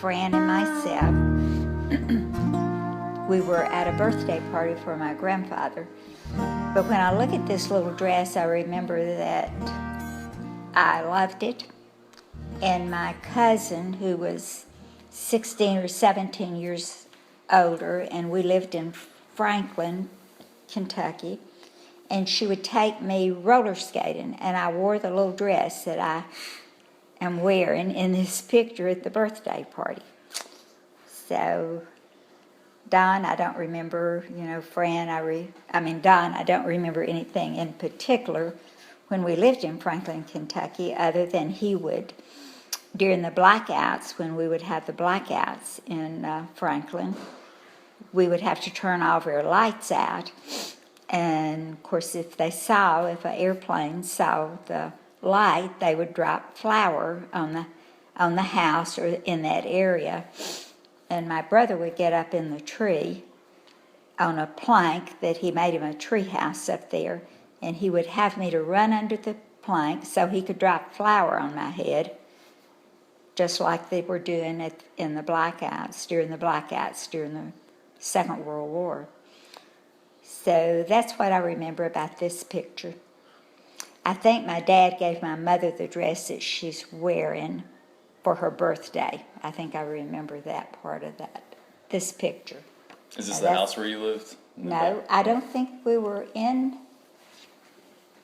Fran and myself. We were at a birthday party for my grandfather. But when I look at this little dress, I remember that I loved it. And my cousin, who was 16 or 17 years older, and we lived in Franklin, Kentucky, and she would take me roller skating, and I wore the little dress that I am wearing in this picture at the birthday party. So, Don, I don't remember, Fran, Don, I don't remember anything in particular when we lived in Franklin, Kentucky, other than he would, during the blackouts, when we would have the blackouts in Franklin, we would have to turn all of our lights out. And, of course, if an airplane saw the light, they would drop flour on the house or in that area. And my brother would get up in the tree on a plank that he made him a tree house up there, and he would have me to run under the plank so he could drop flour on my head, just like they were doing it in the blackouts during the Second World War. So that's what I remember about this picture. I think my dad gave my mother the dress that she's wearing for her birthday. I think I remember that part of this picture. Is this the house where you lived? No, I don't think we were in.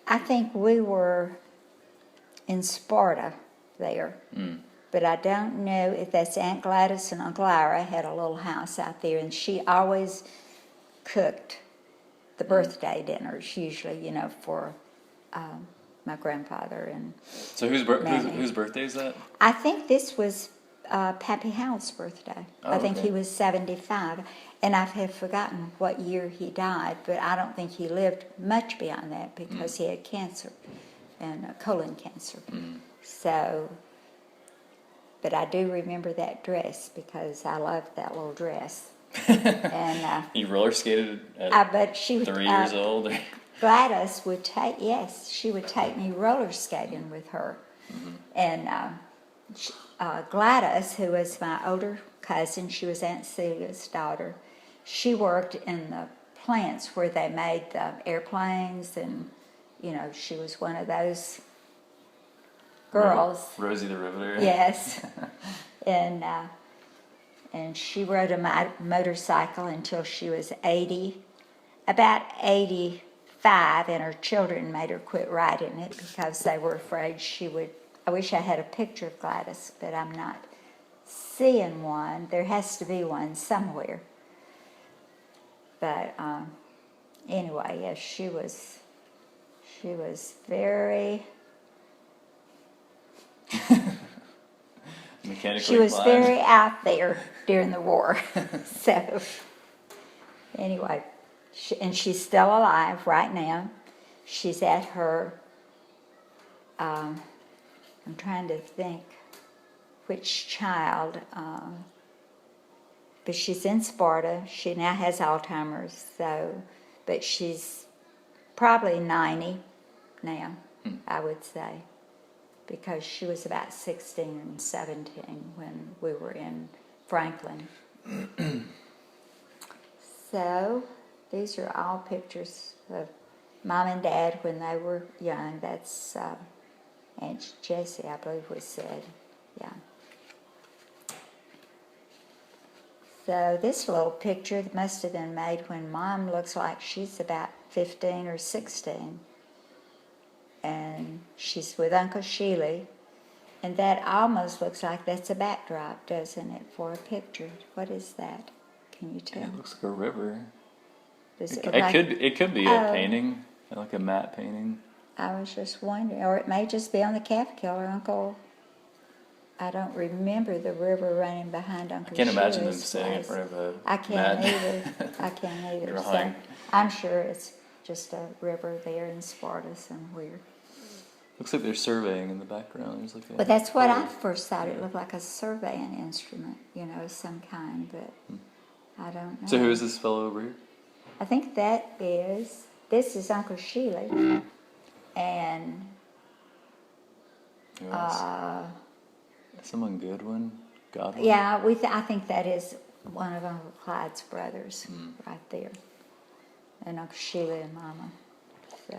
I think we were in Sparta there. But I don't know if that's Aunt Gladys and Uncle Ira had a little house out there, and she always cooked the birthday dinners, usually, for my grandfather and So whose birthday is that? I think this was Pappy Howell's birthday. Oh, I think okay. he was 75, and I have forgotten what year he died, but I don't think he lived much beyond that because he had cancer, and colon cancer. So, but I do remember that dress because I loved that little dress. And you roller skated at but she was 3 years old? Gladys would take me roller skating with her. And Gladys, who was my older cousin, she was Aunt Celia's daughter, she worked in the plants where they made the airplanes, and she was one of those girls. Rosie the Riveter? Yes. And she rode a motorcycle until she was about 85, and her children made her quit riding it because they were afraid she would. I wish I had a picture of Gladys, but I'm not seeing one. There has to be one somewhere. But anyway, yes, she was very. She was very out there during the war. So, anyway, she's still alive right now. She's at her, I'm trying to think which child, but she's in Sparta. She now has Alzheimer's, but she's probably 90 now, I would say, because she was about 16 and 17 when we were in Franklin. So these are all pictures of Mom and Dad when they were young. That's Aunt Jessie, I believe was said. Yeah. So this little picture must have been made when Mom looks like she's about 15 or 16. And she's with Uncle Sheely. And that almost looks like that's a backdrop, doesn't it, for a picture? What is that? Can you tell? It looks like a river. Does it could be a painting, like a matte painting. I was just wondering, or it may just be on the calf killer, Uncle. I don't remember the river running behind Uncle Sheely's. I can't imagine them standing in front of a I can't either. So I'm sure it's just a river there in Sparta somewhere. Looks like they're surveying in the background. There's like But that's what I first thought. It looked like a surveying instrument, of some kind, but I don't know. So who is this fellow over here? I think this is Uncle Sheely. And Someone good one? Godwin? Yeah, I think that is one of Uncle Clyde's brothers right there. And Uncle Sheila and Mama. So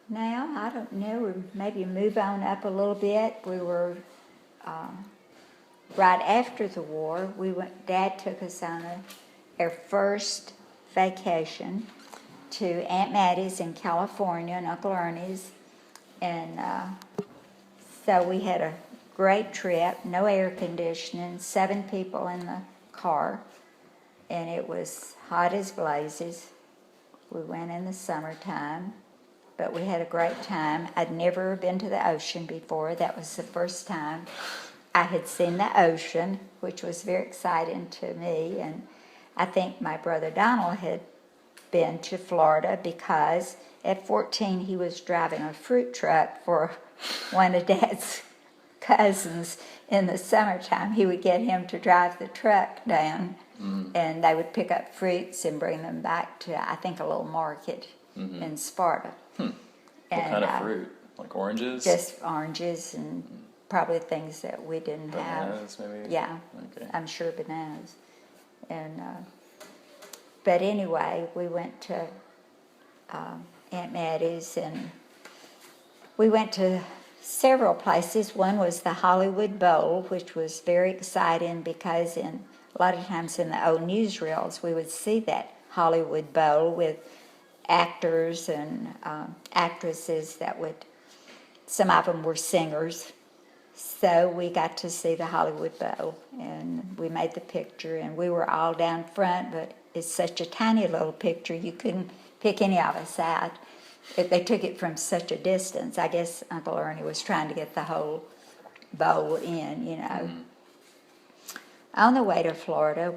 now, I don't know, maybe move on up a little bit. We were, right after the war, Dad took us on our first vacation to Aunt Mattie's in California and Uncle Ernie's. And so we had a great trip, no air conditioning, 7 people in the car, and it was hot as blazes. We went in the summertime, but we had a great time. I'd never been to the ocean before. That was the first time I had seen the ocean, which was very exciting to me. And I think my brother Donald had been to Florida because at 14 he was driving a fruit truck for one of Dad's cousins in the summertime. He would get him to drive the truck down, and they would pick up fruits and bring them back to, I think, a little market in Sparta. What kind of fruit? Like oranges? Just oranges and probably things that we didn't Bananas, have. maybe? Yeah, Okay. I'm sure bananas. And but anyway, we went to Aunt Mattie's, and we went to several places. One was the Hollywood Bowl, which was very exciting because a lot of times in the old newsreels we would see that Hollywood Bowl with actors and actresses some of them were singers. So we got to see the Hollywood Bowl, and we made the picture, and we were all down front, but it's such a tiny little picture you couldn't pick any of us out. They took it from such a distance. I guess Uncle Ernie was trying to get the whole bowl in, you know. On the way to Florida,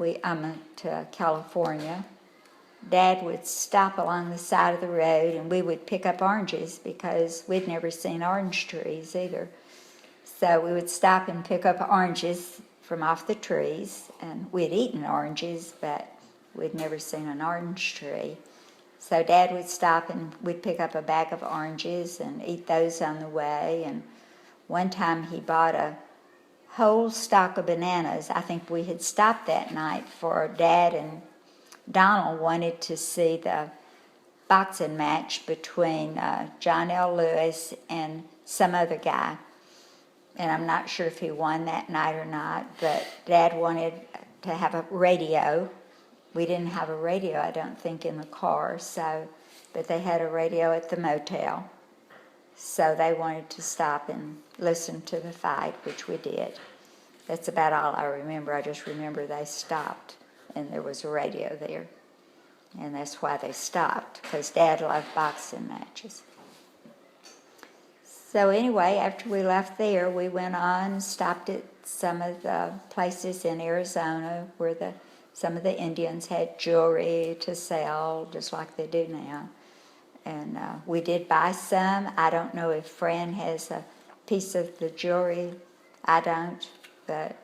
to California, Dad would stop along the side of the road, and we would pick up oranges because we'd never seen orange trees either. So we would stop and pick up oranges from off the trees, and we'd eaten oranges, but we'd never seen an orange tree. So Dad would stop and we'd pick up a bag of oranges and eat those on the way. And one time he bought a whole stalk of bananas. I think we had stopped that night for Dad and Donald wanted to see the boxing match between John L. Lewis and some other guy. And I'm not sure if he won that night or not, but Dad wanted to have a radio. We didn't have a radio, I don't think, in the car, but they had a radio at the motel. So they wanted to stop and listen to the fight, which we did. That's about all I remember. I just remember they stopped, and there was a radio there. And that's why they stopped, because Dad loved boxing matches. So anyway, after we left there, we went on, stopped at some of the places in Arizona where some of the Indians had jewelry to sell, just like they do now. And we did buy some. I don't know if Fran has a piece of the jewelry. I don't, but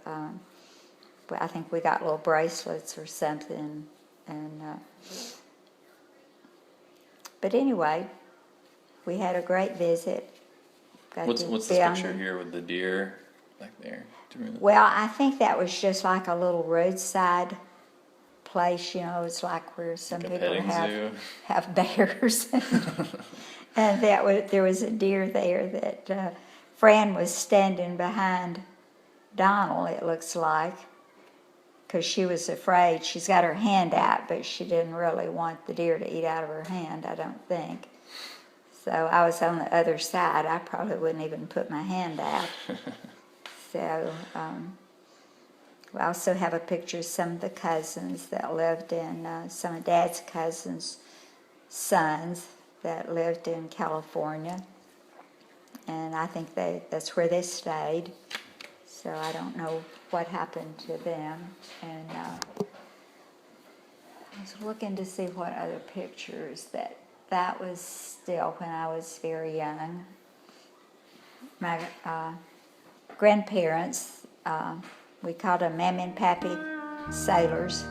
I think we got little bracelets or something. And but anyway, we had a great visit. What's this picture here with the deer back there? Well, I think that was just like a little roadside place, you know. It's like where some like people have bears. And there was a deer there that Fran was standing behind Donald, it looks like, because she was afraid. She's got her hand out, but she didn't really want the deer to eat out of her hand, I don't think. So I was on the other side. I probably wouldn't even put my hand out. So we also have a picture of some of the cousins that lived in, some of Dad's cousins' sons that lived in California. And I think that's where they stayed. So I don't know what happened to them. And I was looking to see what other pictures that was still when I was very young. My grandparents, we called them Mammy and Pappy sailors.